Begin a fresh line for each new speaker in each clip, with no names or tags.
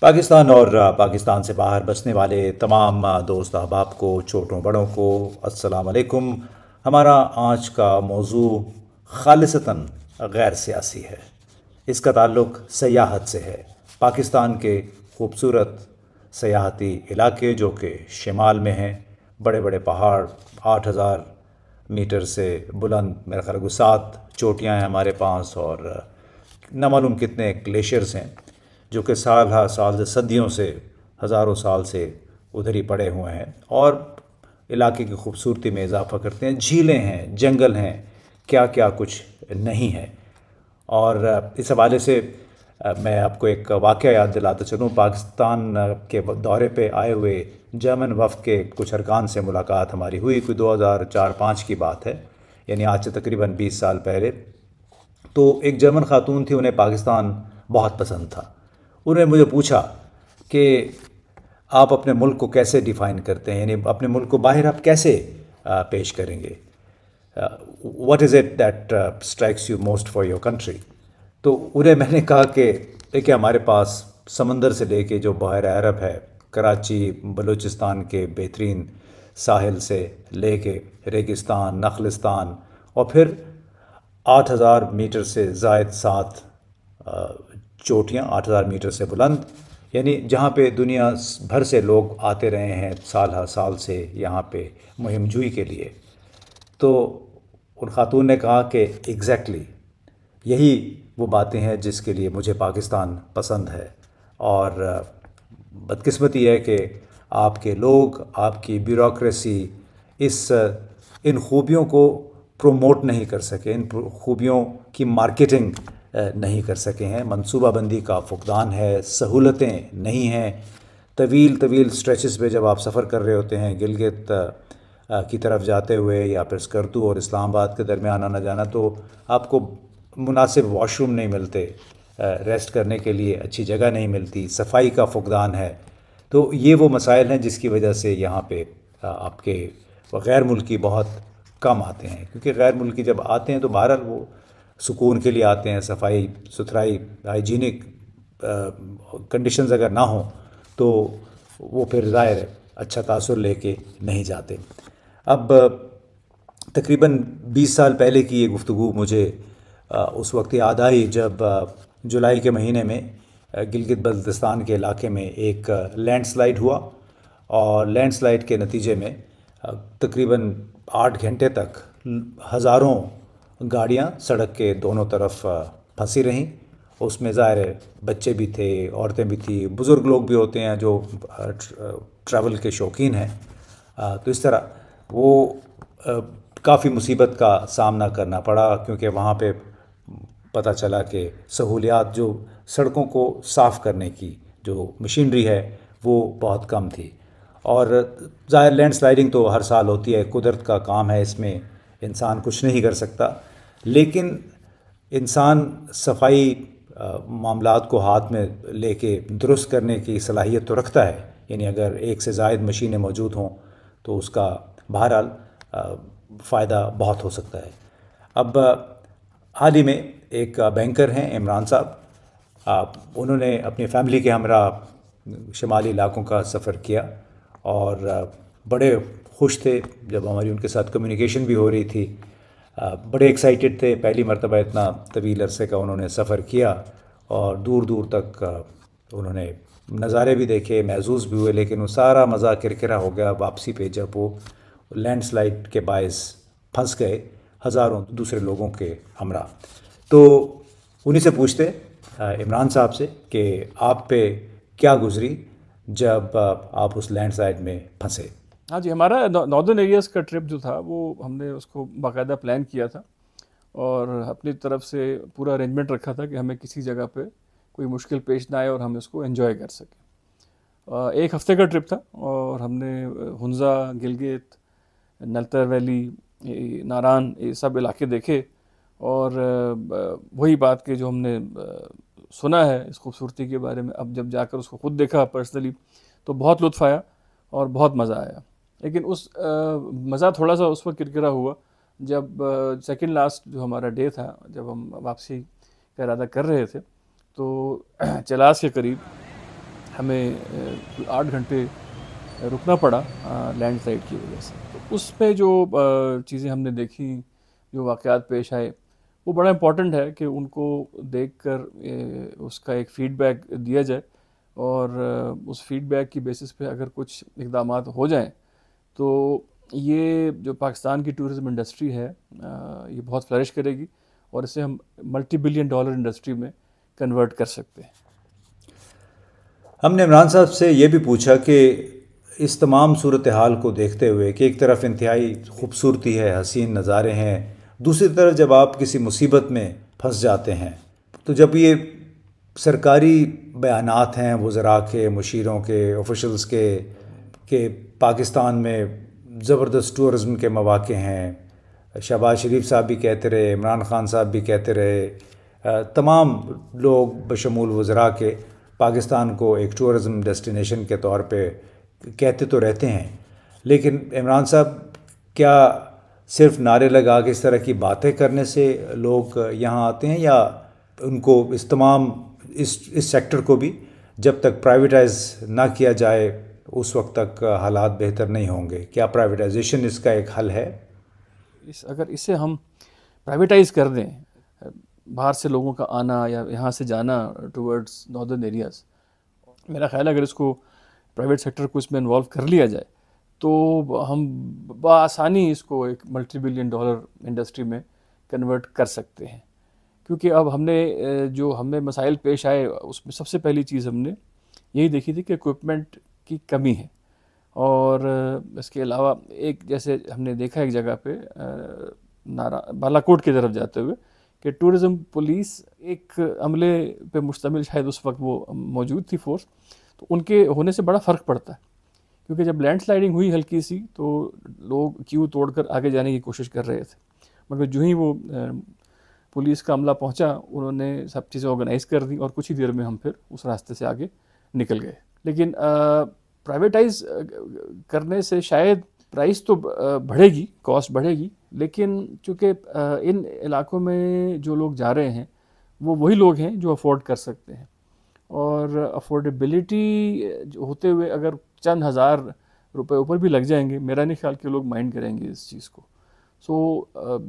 पाकिस्तान और पाकिस्तान से बाहर बसने वाले तमाम दोस्त अहबाब को, छोटों बड़ों को अस्सलाम वालेकुम। हमारा आज का मौजू खालिसतन गैर सियासी है। इसका ताल्लुक़ सयाहत से है। पाकिस्तान के खूबसूरत सयाहती इलाके जो कि शिमाल में हैं, बड़े बड़े पहाड़, 8,000 मीटर से बुलंद, मेरा ख्याल है 7 चोटियाँ हैं हमारे पास, और न मालूम कितने ग्लेशियर्स हैं जो कि साल हा साल, सदियों से, हज़ारों साल से उधर ही पड़े हुए हैं और इलाके की खूबसूरती में इजाफ़ा करते हैं। झीलें हैं, जंगल हैं, क्या क्या कुछ नहीं है। और इस हवाले से मैं आपको एक वाक़या याद दिलाता चलूँ। पाकिस्तान के दौरे पे आए हुए जर्मन वफ़द के कुछ अरकान से मुलाकात हमारी हुई। कोई 2004-05 की बात है, यानी आज से तकरीबन 20 साल पहले। तो एक जर्मन ख़ातून थी, उन्हें पाकिस्तान बहुत पसंद था। उन्होंने मुझे पूछा कि आप अपने मुल्क को कैसे डिफ़ाइन करते हैं, यानी अपने मुल्क को बाहर आप कैसे पेश करेंगे, what is it that strikes you most for your country. तो उन्हें मैंने कहा कि देखिए, हमारे पास समंदर से लेके जो बहर अरब है, कराची, बलूचिस्तान के बेहतरीन साहिल से लेके रेगिस्तान, नखलिस्तान, और फिर 8,000 मीटर से ज़ायद 7 चोटियाँ, 8,000 मीटर से बुलंद, यानी जहाँ पे दुनिया भर से लोग आते रहे हैं साल हर साल से यहाँ पे मुहिम जुई के लिए। तो उन खातून ने कहा कि एग्जैक्टली यही वो बातें हैं जिसके लिए मुझे पाकिस्तान पसंद है। और बदकिस्मती है कि आपके लोग, आपकी ब्यूरोक्रेसी इन खूबियों को प्रोमोट नहीं कर सके, इन खूबियों की मार्केटिंग नहीं कर सके हैं। मनसूबाबंदी का फुकदान है, सहूलतें नहीं हैं। तवील तवील स्ट्रेचेस पे जब आप सफ़र कर रहे होते हैं, गिलगित की तरफ जाते हुए या फिर स्कर्दू और इस्लामाबाद के दरमियान आना जाना, तो आपको मुनासिब वॉशरूम नहीं मिलते, रेस्ट करने के लिए अच्छी जगह नहीं मिलती, सफाई का फुकदान है। तो ये वो मसाइल हैं जिसकी वजह से यहाँ पे आपके गैर मुल्की बहुत कम आते हैं, क्योंकि गैर मुल्की जब आते हैं तो बहरहाल वो सुकून के लिए आते हैं। सफाई सुथराई, हाइजीनिक कंडीशंस अगर ना हो तो वो फिर ज़ाहिर है अच्छा तासुर लेके नहीं जाते। अब तकरीबन 20 साल पहले की ये गुफ्तगू मुझे उस वक्त याद आई जब जुलाई के महीने में गिलगित बल्तिस्तान के इलाके में एक लैंडस्लाइड हुआ, और लैंडस्लाइड के नतीजे में तकरीबन 8 घंटे तक हज़ारों गाड़ियां सड़क के दोनों तरफ फंसी रहीं। उसमें ज़ाहिर है बच्चे भी थे, औरतें भी थी, बुज़ुर्ग लोग भी होते हैं जो ट्रैवल के शौकीन हैं। तो इस तरह वो काफ़ी मुसीबत का सामना करना पड़ा, क्योंकि वहाँ पे पता चला कि सहूलियात जो सड़कों को साफ़ करने की जो मशीनरी है वो बहुत कम थी। और ज़ाहिर लैंडस्लाइडिंग तो हर साल होती है, कुदरत का काम है, इसमें इंसान कुछ नहीं कर सकता। लेकिन इंसान सफाई मामलात को हाथ में लेके दुरुस्त करने की सलाहियत तो रखता है, यानी अगर एक से ज़ायद मशीनें मौजूद हों तो उसका बहरहाल फ़ायदा बहुत हो सकता है। अब हाल ही में एक बैंकर हैं इमरान साहब, उन्होंने अपनी फ़ैमिली के हमरा शुमाली इलाकों का सफ़र किया और बड़े खुश थे जब हमारी उनके साथ कम्युनिकेशन भी हो रही थी। बड़े एक्साइटेड थे, पहली मरतबा इतना तवील अरसे का उन्होंने सफ़र किया और दूर दूर तक उन्होंने नज़ारे भी देखे, महसूस भी हुए। लेकिन वो सारा मज़ा किरकिरा हो गया वापसी पे, जब वो लैंडस्लाइड के बायस फंस गए हज़ारों दूसरे लोगों के हमरा। तो उन्हीं से पूछते इमरान साहब से कि आप पे क्या गुज़री जब आप उस लैंडस्लाइड में फंसे।
हाँ जी, हमारा नॉर्दर्न एरियाज़ का ट्रिप जो था वो हमने उसको बाकायदा प्लान किया था और अपनी तरफ से पूरा अरेंजमेंट रखा था कि हमें किसी जगह पे कोई मुश्किल पेश ना आए और हम इसको एंजॉय कर सकें। एक हफ्ते का ट्रिप था और हमने हुंज़ा, गिलगित, नलतर वैली, नारान, ये सब इलाके देखे। और वही बात कि जो हमने सुना है इस खूबसूरती के बारे में, अब जब जाकर उसको ख़ुद देखा पर्सनली तो बहुत लुत्फ़ आया और बहुत मज़ा आया। लेकिन उस मज़ा थोड़ा सा उस वक्त किरकिरा हुआ जब सेकंड लास्ट जो हमारा डे था, जब हम वापसी का इरादा कर रहे थे, तो चलास के करीब हमें 8 घंटे रुकना पड़ा लैंडस्लाइड की वजह से। तो उसमें जो चीज़ें हमने देखी, जो वाक़यात पेश आए, वो बड़ा इम्पॉर्टेंट है कि उनको देखकर उसका एक फ़ीडबैक दिया जाए और उस फ़ीडबैक की बेसिस पे अगर कुछ इक़दामात हो जाएं तो ये जो पाकिस्तान की टूरिज़्म इंडस्ट्री है ये बहुत फ्लरिश करेगी और इसे हम $multi-billion इंडस्ट्री में कन्वर्ट कर सकते हैं।
हमने इमरान साहब से ये भी पूछा कि इस तमाम सूरत हाल को देखते हुए कि एक तरफ इंतहाई खूबसूरती है, हसीन नज़ारे हैं, दूसरी तरफ जब आप किसी मुसीबत में फंस जाते हैं तो जब ये सरकारी बयानात हैं वज़रा के, मुशीरों के, ऑफिशल्स के पाकिस्तान में ज़बरदस्त टूरिज़्म के मौक़े हैं, शहबाज शरीफ साहब भी कहते रहे, इमरान ख़ान साहब भी कहते रहे, तमाम लोग बशमूल वज़रा के पाकिस्तान को एक टूरिज़्म डेस्टिनेशन के तौर पे कहते तो रहते हैं, लेकिन इमरान साहब क्या सिर्फ नारे लगा के इस तरह की बातें करने से लोग यहाँ आते हैं या उनको इस सेक्टर को भी जब तक प्राइवेटाइज ना किया जाए उस वक्त तक हालात बेहतर नहीं होंगे? क्या प्राइवेटाइजेशन इसका एक हल है?
अगर इसे हम प्राइवेटाइज़ कर दें, बाहर से लोगों का आना या यहाँ से जाना टुवर्ड्स नॉर्दर्न एरियाज़, मेरा ख्याल है अगर इसको प्राइवेट सेक्टर को इसमें इन्वॉल्व कर लिया जाए तो हम बआसानी इसको एक $multi-billion इंडस्ट्री में कन्वर्ट कर सकते हैं। क्योंकि अब हमें मसाइल पेश आए उसमें सबसे पहली चीज़ हमने यही देखी थी कि इक्विपमेंट की कमी है और इसके अलावा एक जैसे हमने देखा एक जगह पे बालाकोट की तरफ जाते हुए कि टूरिज़्म पुलिस एक अमले पे मुश्तमिल शायद उस वक्त वो मौजूद थी फोर्स, तो उनके होने से बड़ा फ़र्क पड़ता है क्योंकि जब लैंडस्लाइडिंग हुई हल्की सी तो लोग क्यू तोड़कर आगे जाने की कोशिश कर रहे थे, मगर जो ही वो पुलिस का अमला पहुंचा उन्होंने सब चीज़ें ऑर्गेनाइज़ कर दी और कुछ ही देर में हम फिर उस रास्ते से आगे निकल गए। लेकिन प्राइवेटाइज करने से शायद प्राइस तो बढ़ेगी, कॉस्ट बढ़ेगी, लेकिन चूँकि इन इलाकों में जो लोग जा रहे हैं वो वही लोग हैं जो अफोर्ड कर सकते हैं और अफोर्डेबिलिटी होते हुए अगर चंद हज़ार रुपए ऊपर भी लग जाएंगे, मेरा नहीं ख्याल कि लोग माइंड करेंगे इस चीज़ को।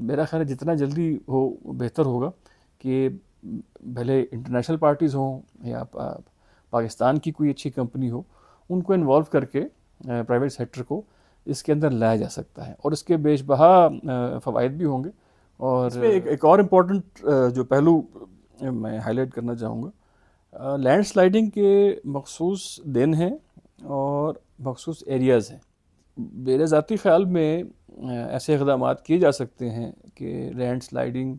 मेरा ख्याल है जितना जल्दी हो बेहतर होगा कि भले इंटरनेशनल पार्टीज़ हों या पाकिस्तान की कोई अच्छी कंपनी हो, उनको इन्वॉल्व करके प्राइवेट सेक्टर को इसके अंदर लाया जा सकता है और इसके बेशबहा फ़वाइद भी होंगे। और इसमें एक और इम्पॉर्टेंट जो पहलू मैं हाईलाइट करना चाहूँगा, लैंडस्लाइडिंग के मखसूस दिन हैं और मखसूस एरियाज़ हैं। मेरे ज़ाती ख़्याल में ऐसे इक़दामात किए जा सकते हैं कि लैंडस्लाइडिंग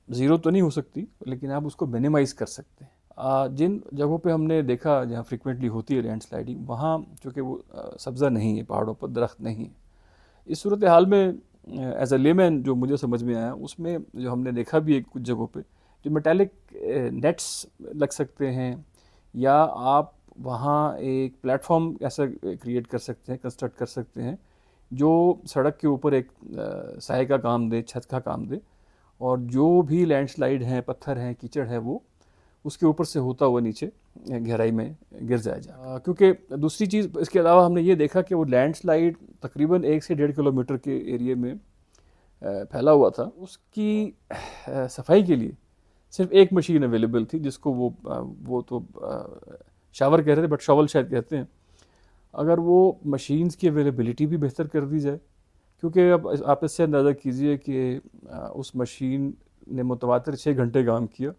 ज़ीरो तो नहीं हो सकती लेकिन आप उसको मिनिमाइज़ कर सकते हैं। जिन जगहों पे हमने देखा जहाँ फ्रीक्वेंटली होती है लैंडस्लाइडिंग, वहाँ चूँकि वो सब्ज़ा नहीं है, पहाड़ों पर दरख्त नहीं है, इस सूरत हाल में एज अ लेमैन जो मुझे समझ में आया उसमें जो हमने देखा भी है कुछ जगहों पे जो मेटालिक नेट्स लग सकते हैं या आप वहाँ एक प्लेटफॉर्म ऐसा क्रिएट कर सकते हैं, कंस्ट्रक्ट कर सकते हैं जो सड़क के ऊपर एक साए का काम दे, छत का काम दे और जो भी लैंडस्लाइड हैं, पत्थर हैं, कीचड़ है, वो उसके ऊपर से होता हुआ नीचे गहराई में गिर जाए। क्योंकि दूसरी चीज़ इसके अलावा हमने ये देखा कि वो लैंडस्लाइड तकरीबन 1 से 1.5 किलोमीटर के एरिए में फैला हुआ था। उसकी सफाई के लिए सिर्फ एक मशीन अवेलेबल थी जिसको वो तो शावर कह रहे थे बट शॉवल शायद कहते हैं। अगर वो मशीन्स की अवेलेबिलिटी भी बेहतर कर दी जाए, क्योंकि अब आप इससे अंदाज़ा कीजिए कि उस मशीन ने मुतवातिर 6 घंटे काम किया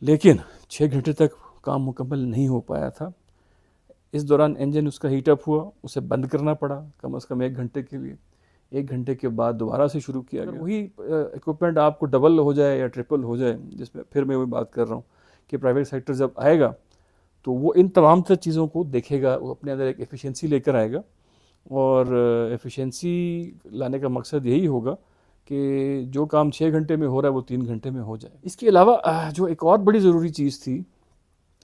लेकिन 6 घंटे तक काम मुकम्मल नहीं हो पाया था। इस दौरान इंजन उसका हीटअप हुआ, उसे बंद करना पड़ा कम से कम 1 घंटे के लिए। 1 घंटे के बाद दोबारा से शुरू किया गया। वही इक्विपमेंट आपको डबल हो जाए या ट्रिपल हो जाए, जिसमें फिर मैं वही बात कर रहा हूँ कि प्राइवेट सेक्टर जब आएगा तो वो इन तमाम तरह चीज़ों को देखेगा, वो अपने अंदर एक एफिशिएंसी लेकर आएगा और एफिशिएंसी लाने का मकसद यही होगा कि जो काम 6 घंटे में हो रहा है वो 3 घंटे में हो जाए। इसके अलावा जो एक और बड़ी ज़रूरी चीज़ थी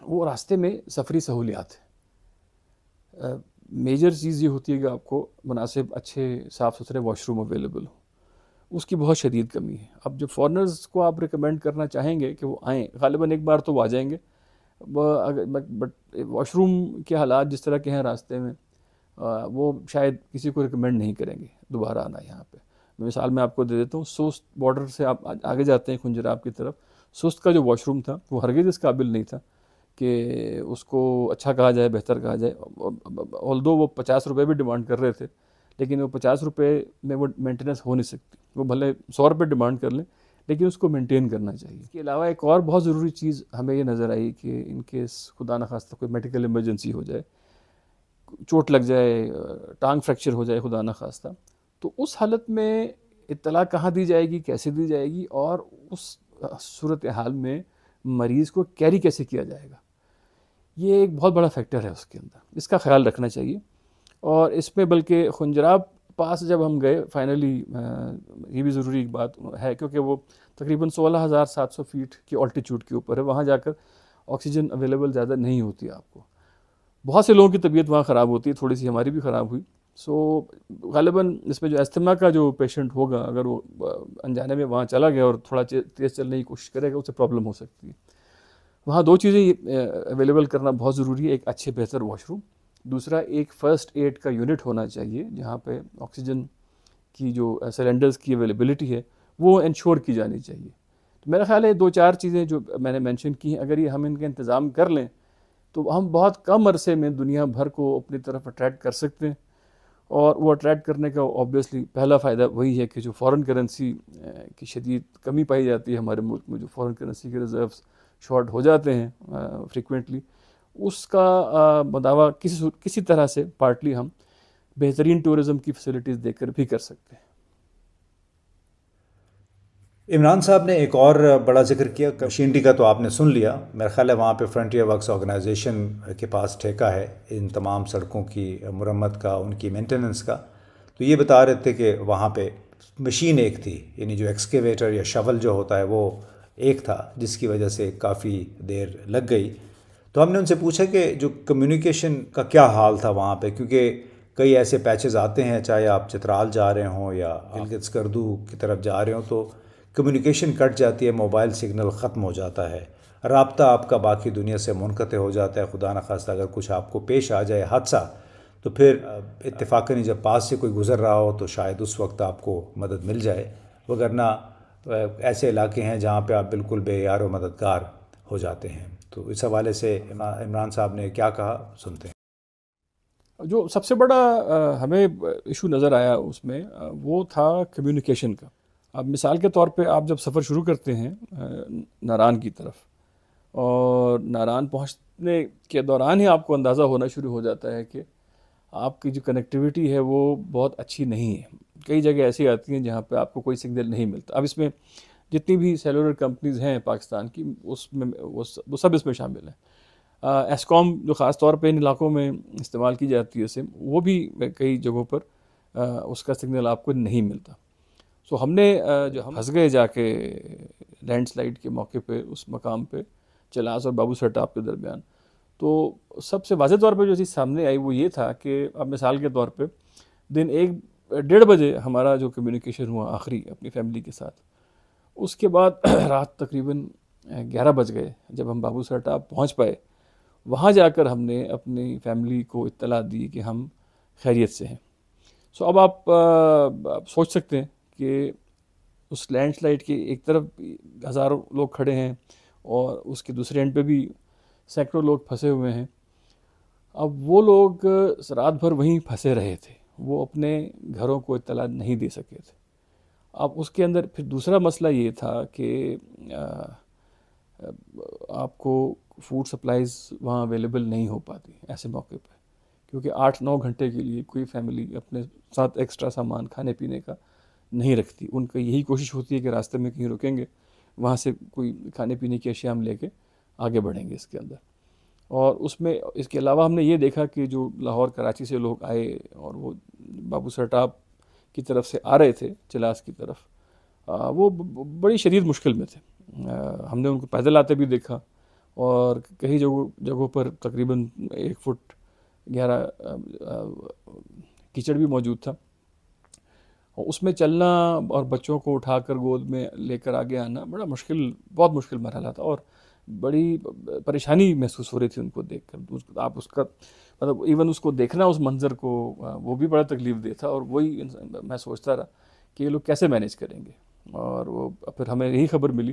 वो रास्ते में सफरी सहूलियात है। मेजर चीज़ ये होती है कि आपको मुनासिब अच्छे साफ़ सुथरे वॉशरूम अवेलेबल हो, उसकी बहुत शदीद कमी है। अब जो फॉरेनर्स को आप रिकमेंड करना चाहेंगे कि वो आएँ, ग़ालिबन एक बार तो वो आ जाएंगे, बट वॉशरूम के हालात जिस तरह के हैं रास्ते में, वो शायद किसी को रिकमेंड नहीं करेंगे दोबारा आना यहाँ पे। मिसाल मैं आपको दे देता हूँ, सोस्ट बॉर्डर से आप आगे जाते हैं खुंजराब की तरफ, सोस्ट का जो वॉशरूम था वो हरगिज़ इस काबिल नहीं था कि उसको अच्छा कहा जाए, बेहतर कहा जाए। ऑल्दो वो 50 रुपये भी डिमांड कर रहे थे, लेकिन वो 50 रुपये में वो मेंटेनेंस हो नहीं सकती। वो भले 100 रुपये डिमांड कर लें, लेकिन उसको मेंटेन करना चाहिए। इसके अलावा एक और बहुत ज़रूरी चीज़ हमें ये नज़र आई कि इन केस खुदा न खास्ता कोई मेडिकल इमरजेंसी हो जाए, चोट लग जाए, टांग फ्रैक्चर हो जाए खुदा न खास्ता, तो उस हालत में इत्तला कहाँ दी जाएगी, कैसे दी जाएगी, और उस सूरत हाल में मरीज़ को कैरी कैसे किया जाएगा, ये एक बहुत बड़ा फैक्टर है उसके अंदर। इसका ख्याल रखना चाहिए। और इसमें बल्कि खुंजराब पास जब हम गए फाइनली, ये भी ज़रूरी एक बात है क्योंकि वो तकरीबन 16,700 फीट की ऑल्टीट्यूड के ऊपर है। वहाँ जाकर ऑक्सीजन अवेलेबल ज़्यादा नहीं होती आपको। बहुत से लोगों की तबीयत वहाँ ख़राब होती है, थोड़ी सी हमारी भी ख़राब हुई। सो ग़ालिबन इसमें जो अस्थमा का जो पेशेंट होगा, अगर वो अनजाने में वहाँ चला गया और थोड़ा तेज़ चलने की कोशिश करेगा, उससे प्रॉब्लम हो सकती है। वहाँ दो चीज़ें अवेलेबल करना बहुत ज़रूरी है, एक अच्छे बेहतर वॉशरूम, दूसरा एक फ़र्स्ट एड का यूनिट होना चाहिए जहाँ पे ऑक्सीजन की जो सिलेंडर्स की अवेलेबिलिटी है वो इंश्योर की जानी चाहिए। तो मेरा ख़्याल है 2-4 चीज़ें जो मैंने मेंशन की हैं, अगर ये हम इनका इंतज़ाम कर लें तो हम बहुत कम अरसे में दुनिया भर को अपनी तरफ अट्रैक्ट कर सकते हैं। और वो अट्रैक्ट करने का ऑब्वियसली पहला फ़ायदा वही है कि जो फ़ॉरेन करेंसी की शदीद कमी पाई जाती है हमारे मुल्क में, जो फ़ॉरेन करेंसी के रिज़र्व्स शॉर्ट हो जाते हैं फ्रीक्वेंटली, उसका दावा किसी तरह से पार्टली हम बेहतरीन टूरिज़म की फैसिलिटीज़ देकर भी कर सकते हैं।
इमरान साहब ने एक और बड़ा जिक्र किया, मशीनरी का तो आपने सुन लिया। मेरा ख्याल है वहाँ पे फ्रंटियर वर्क्स ऑर्गेनाइजेशन के पास ठेका है इन तमाम सड़कों की मुरम्मत का, उनकी मेंटेनेंस का। तो ये बता रहे थे कि वहाँ पे मशीन एक थी, यानी जो एक्सकेवेटर या शवल जो होता है वो एक था, जिसकी वजह से काफ़ी देर लग गई। तो हमने उनसे पूछा कि जो कम्युनिकेशन का क्या हाल था वहाँ पे, क्योंकि कई ऐसे पैचेस आते हैं, चाहे आप चित्राल जा रहे हों या गिलगित स्कर्दू की तरफ जा रहे हों, तो कम्युनिकेशन कट जाती है, मोबाइल सिग्नल ख़त्म हो जाता है, राब्ता आपका बाकी दुनिया से मुनक़ते हो जाता है। खुदा न खास्ता अगर कुछ आपको पेश आ जाए हादसा, तो फिर इत्तेफाकन जब पास से कोई गुज़र रहा हो तो शायद उस वक्त आपको मदद मिल जाए, वगरना ऐसे इलाके हैं जहाँ पे आप बिल्कुल बेयार व मददगार हो जाते हैं। तो इस हवाले से इमरान साहब ने क्या कहा, सुनते हैं।
जो सबसे बड़ा हमें इशू नज़र आया उसमें वो था कम्युनिकेशन का। अब मिसाल के तौर पे आप जब सफ़र शुरू करते हैं नारान की तरफ, और नारान पहुंचने के दौरान ही आपको अंदाज़ा होना शुरू हो जाता है कि आपकी जो कनेक्टिविटी है वो बहुत अच्छी नहीं है। कई जगह ऐसी आती हैं जहाँ पे आपको कोई सिग्नल नहीं मिलता। अब इसमें जितनी भी सेलुलर कंपनीज़ हैं पाकिस्तान की, उसमें वो सब इसमें शामिल हैं। एस्कॉम जो ख़ास तौर पे इन इलाकों में इस्तेमाल की जाती है सिम, वो भी कई जगहों पर उसका सिग्नल आपको नहीं मिलता। सो हमने जो हम फंस गए जाके लैंडस्लाइड के मौके पे उस मकाम पे चलास और बाबू सटाप के दरमियान, तो सबसे वाज़ेह तौर पे जो चीज़ सामने आई वो ये था कि अब मिसाल के तौर पे दिन 1-1:30 बजे हमारा जो कम्युनिकेशन हुआ आखिरी अपनी फैमिली के साथ, उसके बाद रात तकरीबन 11 बज गए जब हम बाबू सटाप पहुँच पाए। वहाँ जाकर हमने अपनी फैमिली को इत्तला दी कि हम खैरियत से हैं। सो अब आप सोच सकते हैं कि उस लैंडस्लाइड के एक तरफ हज़ारों लोग खड़े हैं और उसके दूसरे एंड पे भी सैकड़ों लोग फंसे हुए हैं। अब वो लोग रात भर वहीं फंसे रहे थे, वो अपने घरों को इत्तला नहीं दे सके थे। अब उसके अंदर फिर दूसरा मसला ये था कि आपको फूड सप्लाईज़ वहाँ अवेलेबल नहीं हो पाती ऐसे मौके पे, क्योंकि 8-9 घंटे के लिए कोई फैमिली अपने साथ एक्स्ट्रा सामान खाने पीने का नहीं रखती। उनका यही कोशिश होती है कि रास्ते में कहीं रुकेंगे, वहाँ से कोई खाने पीने की अशिया हम लेके आगे बढ़ेंगे इसके अंदर। और उसमें इसके अलावा हमने ये देखा कि जो लाहौर कराची से लोग आए और वो बाबू सटाप की तरफ से आ रहे थे चिलास की तरफ, वो बड़ी शदीद मुश्किल में थे। हमने उनको पैदल आते भी देखा और कई जगहों पर तकरीबन 1 फुट गहरा कीचड़ भी मौजूद था। और उसमें चलना और बच्चों को उठाकर गोद में लेकर आगे आना बड़ा मुश्किल, बहुत मुश्किल मरहला था। और बड़ी परेशानी महसूस हो रही थी उनको देखकर। आप उसका मतलब इवन उसको देखना, उस मंज़र को, वो भी बड़ा तकलीफ दे था। और वही मैं सोचता रहा कि ये लोग कैसे मैनेज करेंगे। और वो फिर हमें यही खबर मिली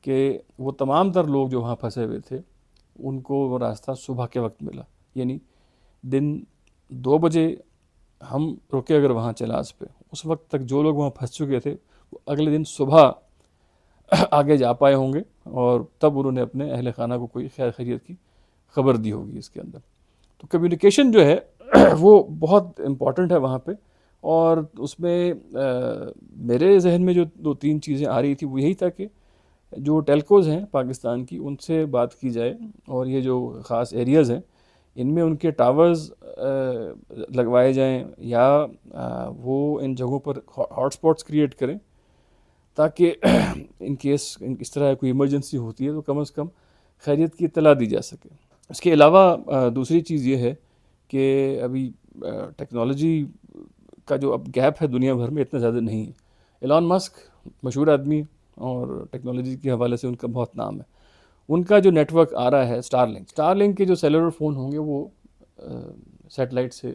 कि वो तमाम तर लोग जो वहाँ फंसे हुए थे उनको वो रास्ता सुबह के वक्त मिला। यानी दिन 2 बजे हम रुके अगर वहाँ चलास पे, उस वक्त तक जो लोग वहाँ फंस चुके थे वो अगले दिन सुबह आगे जा पाए होंगे, और तब उन्होंने अपने अहल खाना को कोई खैर खैरियत की खबर दी होगी इसके अंदर। तो कम्युनिकेशन जो है वो बहुत इम्पॉर्टेंट है वहाँ पे। और उसमें मेरे जहन में जो 2-3 चीज़ें आ रही थी वो यही था कि जो टेलकोज़ हैं पाकिस्तान की, उनसे बात की जाए, और ये जो ख़ास एरियाज़ हैं इनमें उनके टावर्स लगवाए जाएं, या वो इन जगहों पर हॉटस्पॉट्स क्रिएट करें, ताकि इन केस इस तरह कोई इमरजेंसी होती है तो कम से कम खैरियत की इत्तला दी जा सके। इसके अलावा दूसरी चीज़ ये है कि अभी टेक्नोलॉजी का जो अब गैप है दुनिया भर में इतना ज़्यादा नहीं है। एलन मस्क मशहूर आदमी, और टेक्नोलॉजी के हवाले से उनका बहुत नाम है। उनका जो नेटवर्क आ रहा है स्टारलिंक के जो सेलुलर फ़ोन होंगे वो सैटेलाइट से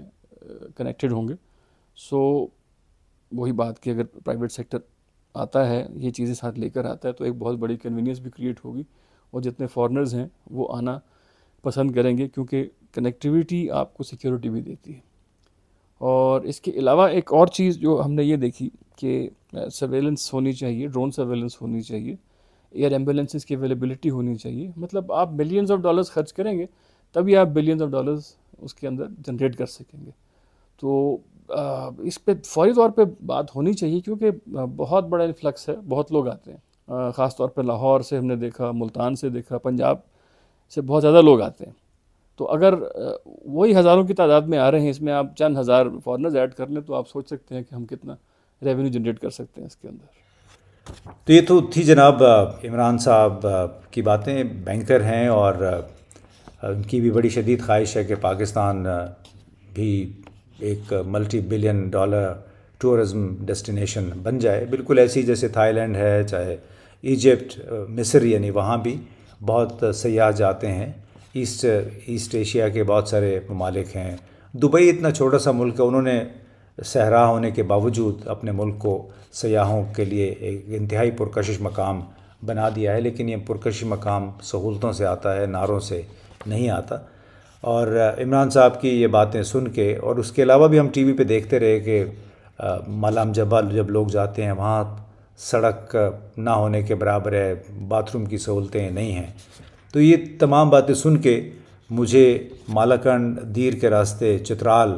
कनेक्टेड होंगे। सो वही बात कि अगर प्राइवेट सेक्टर आता है, ये चीज़ें साथ लेकर आता है, तो एक बहुत बड़ी कन्वीनियंस भी क्रिएट होगी, और जितने फॉरेनर्स हैं वो आना पसंद करेंगे, क्योंकि कनेक्टिविटी आपको सिक्योरिटी भी देती है। और इसके अलावा एक और चीज़ जो हमने ये देखी कि सर्वेलेंस होनी चाहिए, ड्रोन सर्वेलेंस होनी चाहिए, एयर एम्बुलेंसेस की अवेलेबिलिटी होनी चाहिए। मतलब आप बिलियंस ऑफ डॉलर्स खर्च करेंगे तभी आप बिलियंस ऑफ डॉलर्स उसके अंदर जनरेट कर सकेंगे। तो इस पे फौरी तौर पे बात होनी चाहिए, क्योंकि बहुत बड़ा इन्फ्लक्स है, बहुत लोग आते हैं। ख़ास तौर पे लाहौर से हमने देखा, मुल्तान से देखा, पंजाब से बहुत ज़्यादा लोग आते हैं। तो अगर वही हज़ारों की तादाद में आ रहे हैं, इसमें आप चंद हज़ार फॉरेनर्स ऐड कर लें तो आप सोच सकते हैं कि हम कितना रेवेन्यू जनरेट कर सकते हैं इसके अंदर।
तो ये तो थी जनाब इमरान साहब की बातें। बैंकर हैं और उनकी भी बड़ी शदीद ख्वाहिश है कि पाकिस्तान भी एक मल्टी-बिलियन डॉलर टूरिज़्म डेस्टिनेशन बन जाए, बिल्कुल ऐसी जैसे थाईलैंड है, चाहे इजिप्ट, मिस्र, यानी वहाँ भी बहुत सयाह जाते हैं। ईस्ट एशिया के बहुत सारे ममालिक हैं। दुबई इतना छोटा सा मुल्क है, उन्होंने सहरा होने के बावजूद अपने मुल्क को सयाहों के लिए एक इंतहाई पुरकशिश मकाम बना दिया है। लेकिन ये पुरकशिश मकाम सहूलतों से आता है, नारों से नहीं आता। और इमरान साहब की ये बातें सुन के, और उसके अलावा भी हम टीवी पे देखते रहे कि मलाम जबल जब लोग जाते हैं वहाँ सड़क ना होने के बराबर है, बाथरूम की सहूलतें नहीं हैं। तो ये तमाम बातें सुन के मुझे मालाकंड दीर के रास्ते चित्राल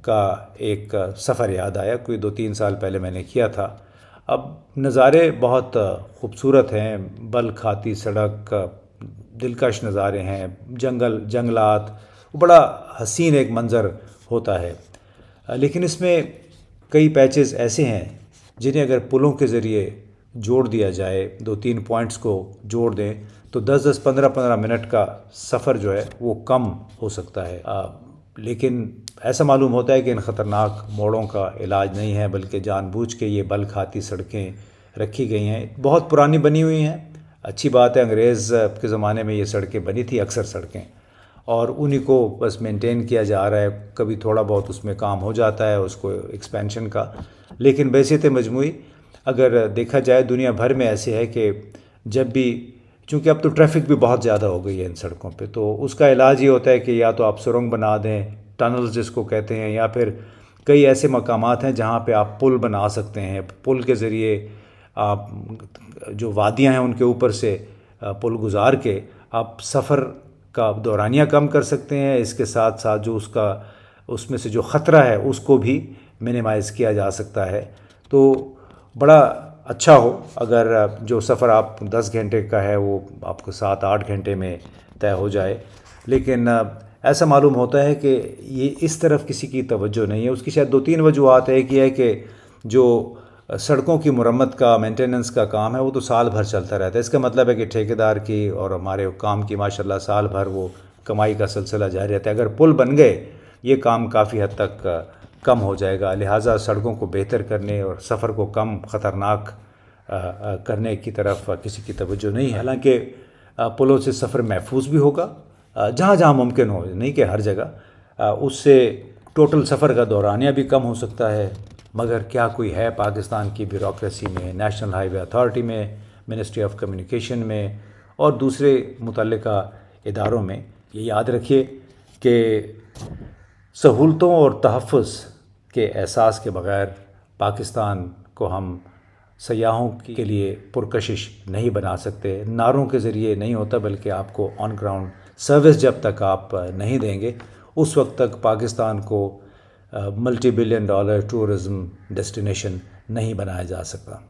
का एक सफ़र याद आया। कोई 2-3 साल पहले मैंने किया था। अब नज़ारे बहुत खूबसूरत हैं, बल खाती सड़क, दिलकश नज़ारे हैं, जंगलात, बड़ा हसीन एक मंज़र होता है। लेकिन इसमें कई पैचेस ऐसे हैं जिन्हें अगर पुलों के ज़रिए जोड़ दिया जाए, 2-3 पॉइंट्स को जोड़ दें, तो 10-10, 15-15 मिनट का सफ़र जो है वो कम हो सकता है। लेकिन ऐसा मालूम होता है कि इन ख़तरनाक मोड़ों का इलाज नहीं है, बल्कि जानबूझ के ये बल खाती सड़कें रखी गई हैं। बहुत पुरानी बनी हुई हैं, अच्छी बात है, अंग्रेज़ के ज़माने में ये सड़कें बनी थी अक्सर सड़कें, और उन्हीं को बस मेंटेन किया जा रहा है। कभी थोड़ा बहुत उसमें काम हो जाता है उसको एक्सपेंशन का, लेकिन वैसे तो मजमूई अगर देखा जाए दुनिया भर में ऐसे है कि जब भी, चूँकि अब तो ट्रैफिक भी बहुत ज़्यादा हो गई है इन सड़कों पे, तो उसका इलाज ये होता है कि या तो आप सुरंग बना दें, टनल्स जिसको कहते हैं, या फिर कई ऐसे मकामात हैं जहाँ पे आप पुल बना सकते हैं। पुल के ज़रिए आप जो वादियाँ हैं उनके ऊपर से पुल गुजार के आप सफ़र का दौरानिया कम कर सकते हैं। इसके साथ साथ जो उसमें से जो ख़तरा है उसको भी मिनिमाइज़ किया जा सकता है। तो बड़ा अच्छा हो अगर जो सफ़र आप 10 घंटे का है वो आपको 7-8 घंटे में तय हो जाए। लेकिन ऐसा मालूम होता है कि ये इस तरफ किसी की तवज्जो नहीं है। उसकी शायद 2-3 वजूहात है। एक ये है कि जो सड़कों की मुरम्मत का, मेंटेनेंस का काम है वो तो साल भर चलता रहता है। इसका मतलब है कि ठेकेदार की और हमारे काम की माशाल्लाह साल भर वो कमाई का सिलसिला जारी रहता है। अगर पुल बन गए ये काम काफ़ी हद तक कम हो जाएगा। लिहाजा सड़कों को बेहतर करने और सफ़र को कम ख़तरनाक करने की तरफ किसी की तवज्जो नहीं है। हालांकि पुलों से सफ़र महफूज भी होगा, जहाँ जहाँ मुमकिन हो, नहीं कि हर जगह। उससे टोटल सफ़र का दौरानिया भी कम हो सकता है। मगर क्या कोई है पाकिस्तान की ब्यूरोक्रेसी में, नेशनल हाईवे अथॉरिटी में, मिनिस्ट्री ऑफ कम्युनिकेशन में और दूसरे मुतल्लिका इदारों में? ये याद रखिए कि सहूलतों और तहफ़्फ़ुज़ के एहसास के बग़ैर पाकिस्तान को हम सयाहों के लिए पुरकशिश नहीं बना सकते। नारों के ज़रिए नहीं होता, बल्कि आपको ऑन ग्राउंड सर्विस जब तक आप नहीं देंगे, उस वक्त तक पाकिस्तान को multi billion dollar tourism destination नहीं बनाया जा सकता।